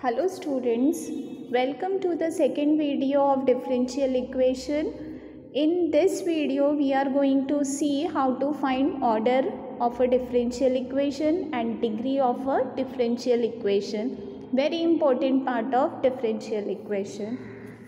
Hello students, welcome to the second video of differential equation. In this video we are going to see how to find order of a differential equation and degree of a differential equation. Very important part of differential equation.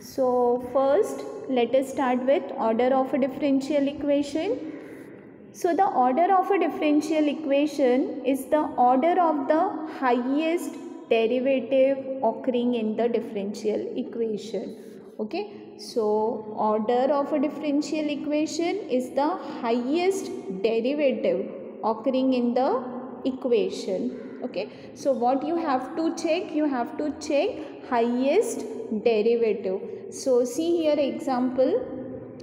So first let us start with order of a differential equation. So the order of a differential equation is the order of the highest derivative occurring in the differential equation. Okay, so order of a differential equation is the highest derivative occurring in the equation. Okay, so what you have to check? You have to check highest derivative. So see here example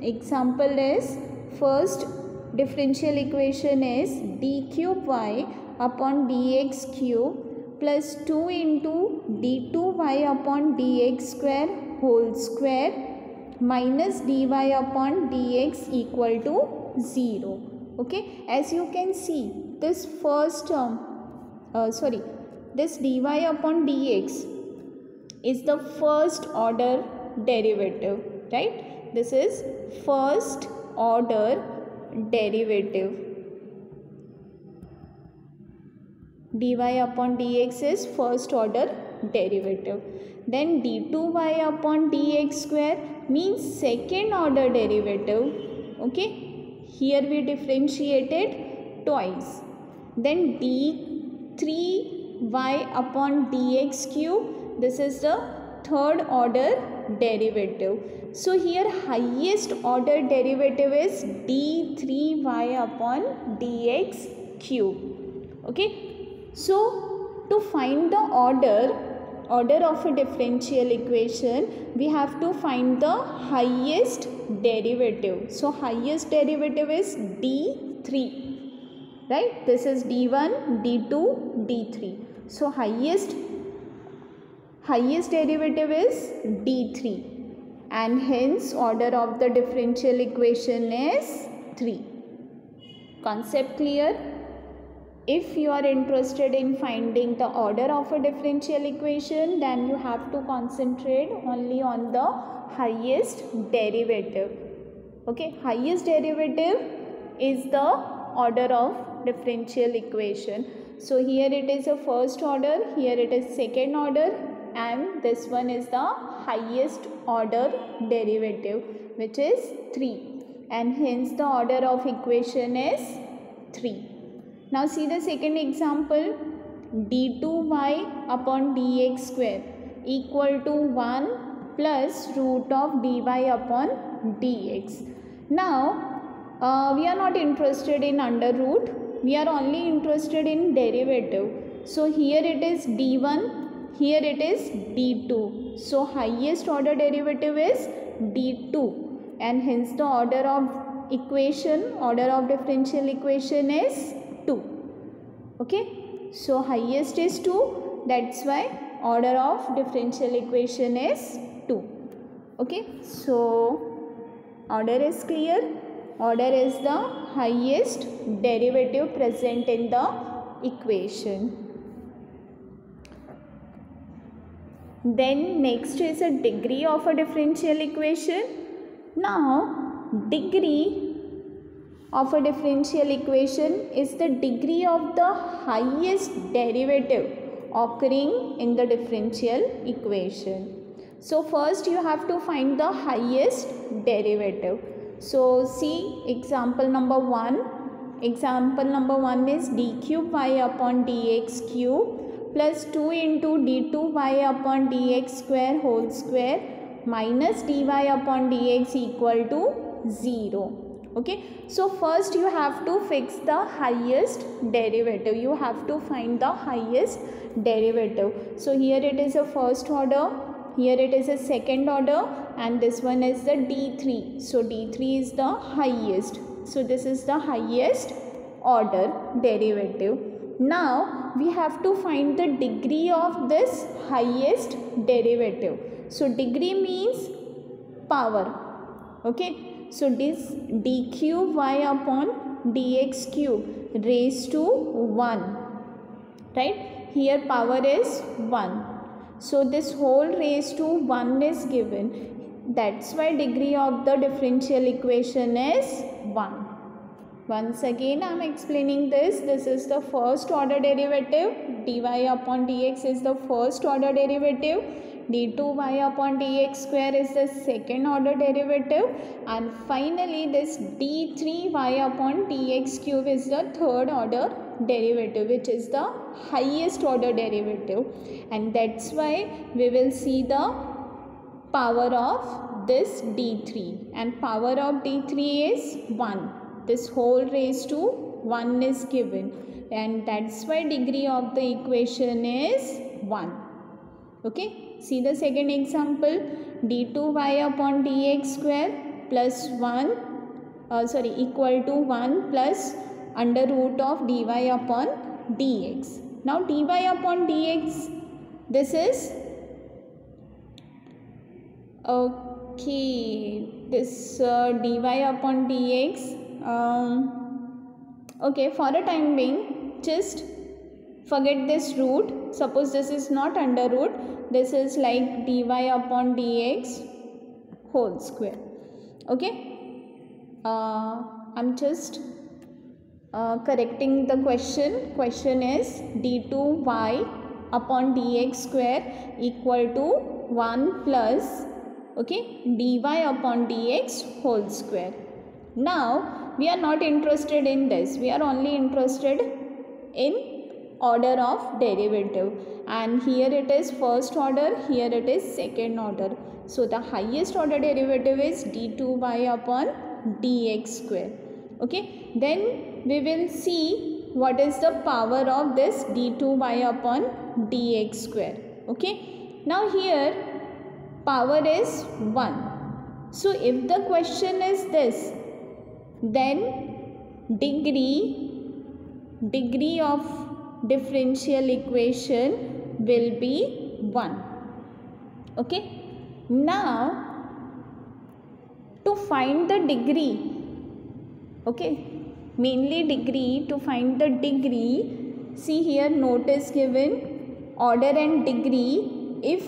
is first differential equation is d cube y upon dx cube plus 2 into d2y upon dx square whole square minus dy upon dx equal to 0. Okay, as you can see this first term, this dy upon dx is the first order derivative, right? This is first order derivative. dy upon dx is first order derivative. Then d2y upon dx square means second order derivative. Okay, here we differentiated twice. Then d3y upon dx cube, this is the third order derivative. So here highest order derivative is d3y upon dx cube. Okay, so to find the order of a differential equation, we have to find the highest derivative. So highest derivative is d3, right? This is d1, d2, d3. So highest derivative is d3 and hence order of the differential equation is 3. Concept clear? If you are interested in finding the order of a differential equation, then you have to concentrate only on the highest derivative. Okay, highest derivative is the order of differential equation. So here it is a first order, here it is second order, and this one is the highest order derivative, which is 3, and hence the order of equation is 3. Now see the second example, d2y upon dx square equal to 1 plus root of dy upon dx. Now we are not interested in under root, we are only interested in derivative. So here it is d1, here it is d2. So highest order derivative is d2 and hence the order of differential equation is 2. Okay, so highest is 2, that's why order of differential equation is 2. Okay, so order is clear. Order is the highest derivative present in the equation. Then next is a degree of a differential equation. Now degree of a differential equation is the degree of the highest derivative occurring in the differential equation. So first you have to find the highest derivative. So see example number 1. Example number 1 is d cube y upon dx cube plus 2 into d2y upon dx square whole square minus dy upon dx equal to 0. Okay, so first you have to fix the highest derivative. You have to find the highest derivative. So here it is a first order, here it is a second order, and this one is the d3. So d3 is the highest. So this is the highest order derivative. Now we have to find the degree of this highest derivative. So degree means power. Okay, so this d cube y upon dx cube raised to 1, right? Here power is 1. So this whole raised to 1 is given. That's why degree of the differential equation is 1. Once again I am explaining this. This is the first order derivative. dy upon dx is the first order derivative. d2y upon dx square is the second order derivative. And finally this d3y upon dx cube is the third order derivative, which is the highest order derivative. And that's why we will see the power of this d3. And power of d3 is 1. This whole raised to 1 is given, and that's why degree of the equation is 1. Okay, see the second example. d2y upon dx square plus 1 equal to 1 plus under root of dy upon dx. Now dy upon dx, this is okay, this dy upon dx, okay, for a time being just forget this root. Suppose this is not under root, this is like dy upon dx whole square. Okay, I'm just correcting the question. Question is d2y upon dx square equal to 1 plus, okay, dy upon dx whole square. Now we are not interested in this, we are only interested in order of derivative, and here it is first order, here it is second order. So the highest order derivative is d2y upon dx square. Okay, then we will see what is the power of this d2y upon dx square. Okay, now here power is 1. So if the question is this, then degree of differential equation will be 1. Okay, now to find the degree, okay, mainly degree, to find the degree, see here note is given, order and degree if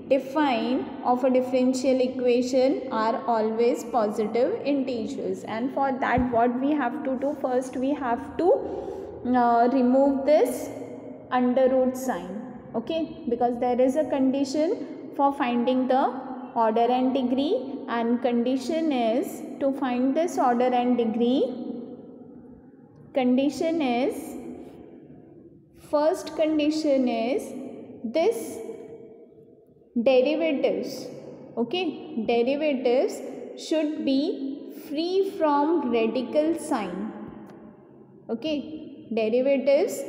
define of a differential equation are always positive integers. And for that what we have to do, first we have to remove this under root sign, okay, because there is a condition for finding the order and degree, and condition is to find this order and degree, condition is, first condition is this derivatives, okay, derivatives should be free from radical sign, okay, derivatives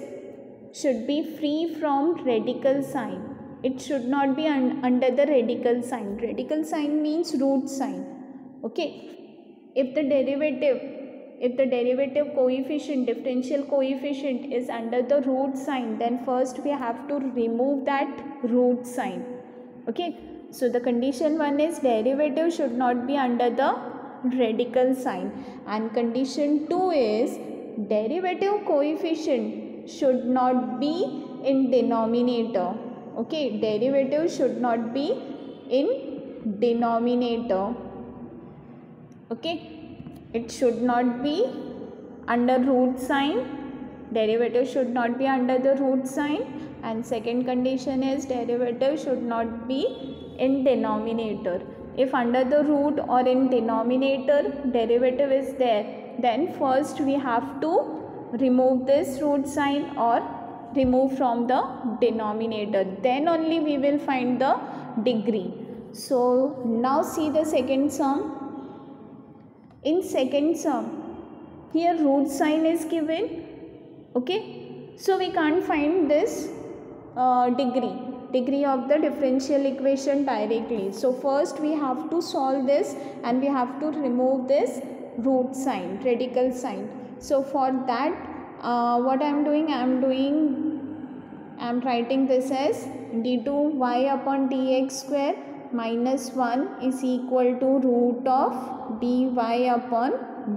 should be free from radical sign. It should not be under the radical sign. Radical sign means root sign. Okay, if the derivative coefficient, differential coefficient is under the root sign, then first we have to remove that root sign. Okay, so the condition 1 is derivative should not be under the radical sign, and condition 2 is derivative coefficient should not be in denominator. Okay, derivative should not be in denominator. Okay, it should not be under root sign, derivative should not be under the root sign, and second condition is derivative should not be in denominator. If under the root or in denominator derivative is there, then first we have to remove this root sign or remove from the denominator, then only we will find the degree. So now see the second sum. In second sum, here root sign is given, okay, so we can't find this degree of the differential equation directly. So first we have to solve this and we have to remove this root sign, radical sign. So for that what I am doing, I am writing this as d2y upon dx square minus 1 is equal to root of dy upon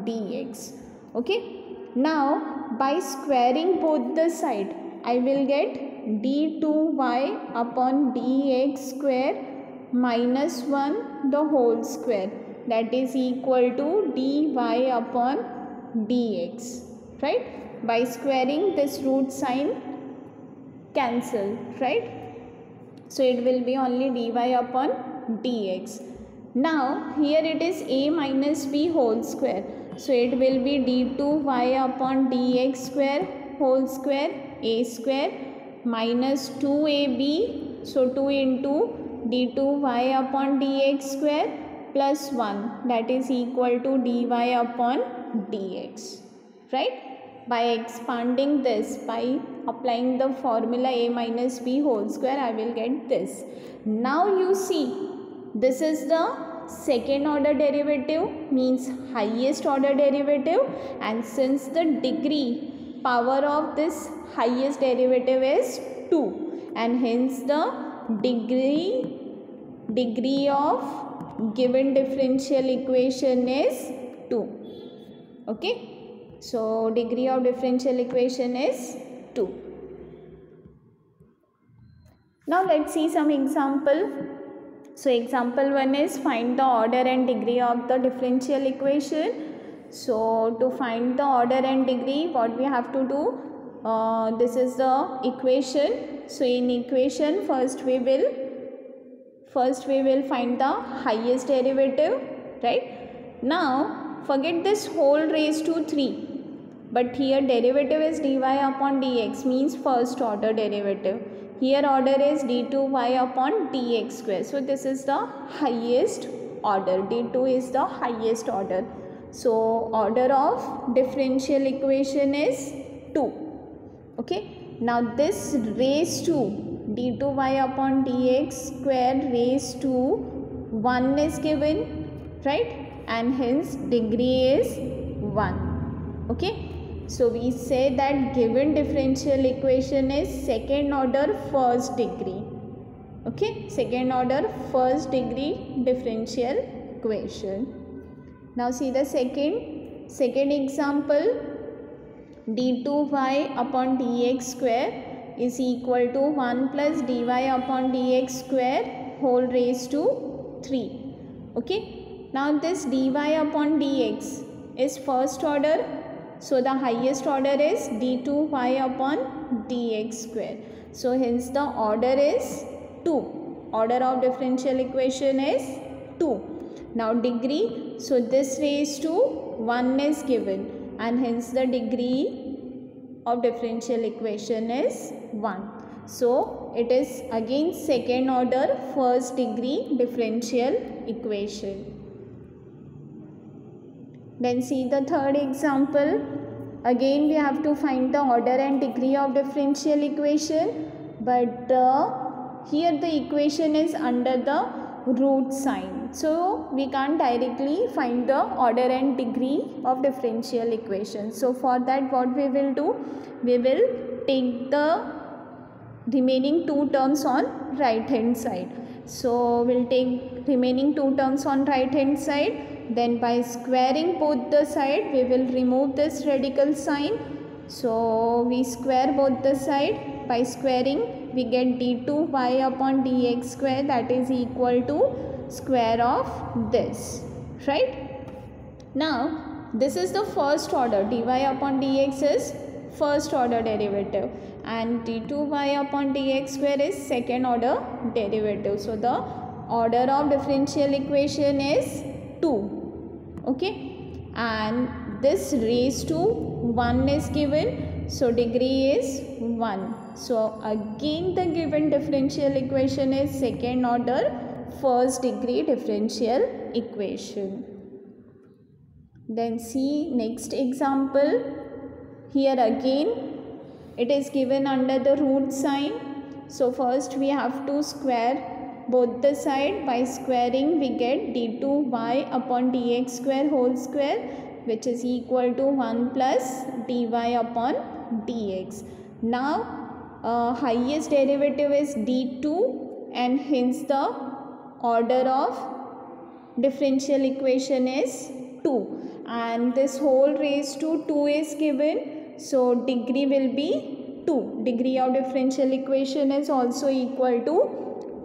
dx. Okay, now by squaring both the side I will get d2y upon dx square minus 1 the whole square, that is equal to dy upon dx, right? By squaring, this root sign cancel, right? So it will be only dy upon dx. Now here it is a minus b whole square, so it will be d2y upon dx square whole square a square minus 2ab, so 2 into d2y upon dx square plus 1, that is equal to dy upon dx, right? By expanding this, by applying the formula a minus b whole square, I will get this. Now you see, this is the second order derivative, means highest order derivative, and since the degree power of this highest derivative is 2, and hence the degree of given differential equation is 2. Okay. So degree of differential equation is 2. Now let's see some example. So example 1 is find the order and degree of the differential equation. So to find the order and degree, what we have to do, this is the equation. So in equation, first we will find the highest derivative, right? Now forget this whole raised to 3. But here derivative is dy upon dx, means first order derivative. Here order is d2y upon dx square. So this is the highest order. d2 is the highest order. So order of differential equation is 2. Okay. Now this raised to d2y upon dx square raised to 1 is given, right? And hence degree is 1. Okay. So we say that given differential equation is second order first degree. Okay, second order first degree differential equation. Now see the second example. d2y upon dx square is equal to 1 plus dy upon dx square whole raised to 3. Okay. Now this dy upon dx is first order. So the highest order is d2y upon dx square. So hence the order is 2. Order of differential equation is 2. Now degree, so this raised to 1 is given, and hence the degree of differential equation is 1. So it is again second order first degree differential equation. Then see the third example. Again we have to find the order and degree of differential equation, but here the equation is under the root sign. So we can't directly find the order and degree of differential equation. So for that what we will do, we will take the remaining two terms on right hand side. So we'll take remaining two terms on right hand side. Then by squaring both the side, we will remove this radical sign. So we square both the side. By squaring, we get d2y upon dx square, that is equal to square of this, right? Now this is the first order. dy upon dx is first order derivative, and d2y upon dx square is second order derivative. So the order of differential equation is 2. Okay, and this raised to 1 is given, so degree is 1. So again the given differential equation is second order first degree differential equation. Then see next example. Here again it is given under the root sign. So first we have to square both the side. By squaring we get d2y upon dx square whole square, which is equal to 1 plus dy upon dx. Now highest derivative is d2, and hence the order of differential equation is 2, and this whole raised to 2 is given, so degree will be 2. Degree of differential equation is also equal to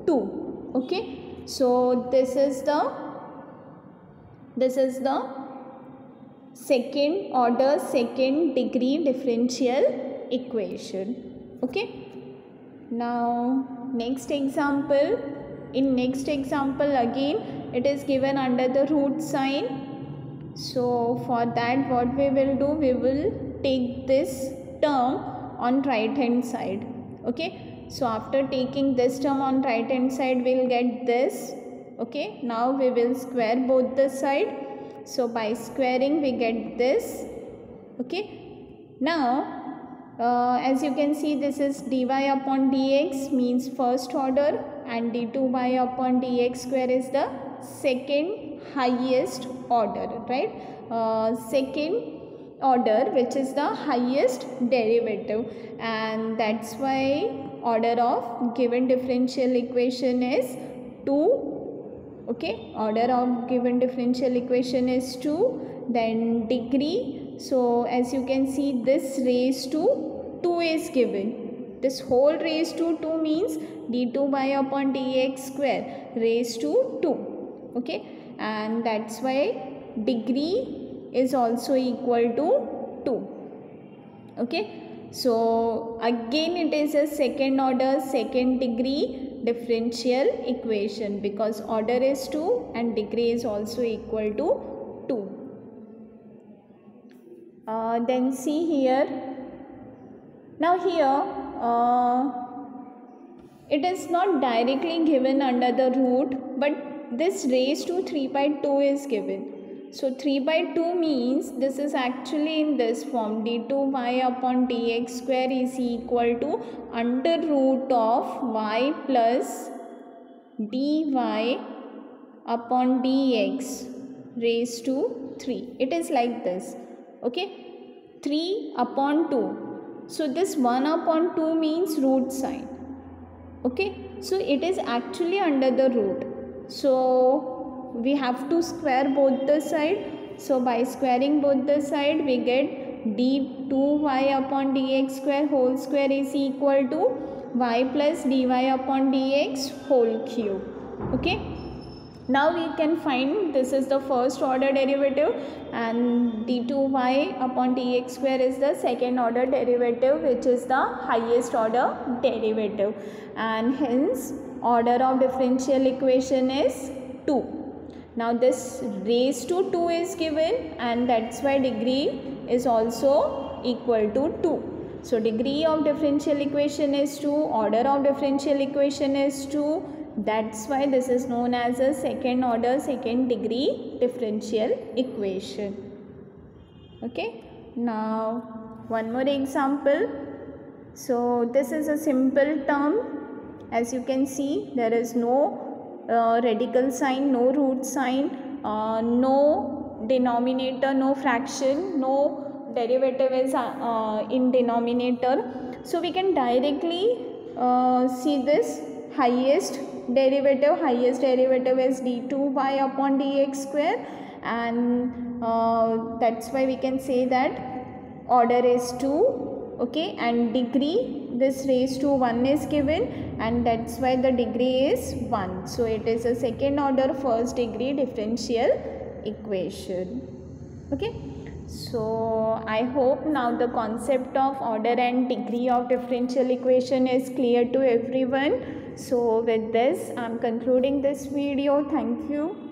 2. Okay, so this is the second order, second degree differential equation. Okay, now next example. In next example again it is given under the root sign. So for that what we will do, we will take this term on right hand side. Okay, so after taking this term on right hand side we will get this. Okay, now we will square both the side. So by squaring we get this. Okay, now as you can see, this is dy upon dx means first order, and d2y upon dx square is the second highest order, right? Second order, which is the highest derivative, and that's why order of given differential equation is 2. Okay, order of given differential equation is 2. Then degree, so as you can see, this raised to 2 is given. This whole raised to 2 means d2y upon dx square raised to 2. Okay, and that's why degree is also equal to 2. Okay, so again it is a second order, second degree differential equation, because order is 2 and degree is also equal to 2. Then see here. Now here it is not directly given under the root, but this raised to 3/2 is given. So 3/2 means this is actually in this form, d2y upon dx square is equal to under root of y plus dy upon dx raised to 3. It is like this. Okay, 3 upon 2. So this 1 upon 2 means root sign. Okay, so it is actually under the root. So we have to square both the side. So by squaring both the side we get d2y upon dx square whole square is equal to y plus dy upon dx whole cube. Okay, now we can find this is the first order derivative, and d2y upon dx square is the second order derivative, which is the highest order derivative, and hence order of differential equation is 2. Now this raised to 2 is given, and that's why degree is also equal to 2. So degree of differential equation is 2, order of differential equation is 2. That's why this is known as a second order, second degree differential equation. Okay, now one more example. So this is a simple term. As you can see, there is no radical sign, no root sign, no denominator, no fraction, no derivative is in denominator. So we can directly see this highest derivative. Highest derivative is d2y upon dx square, and that's why we can say that order is 2. Okay, and degree, this raised to 1 is given, and that's why the degree is 1. So it is a second order first degree differential equation. Okay, so I hope now the concept of order and degree of differential equation is clear to everyone. So with this I am concluding this video. Thank you.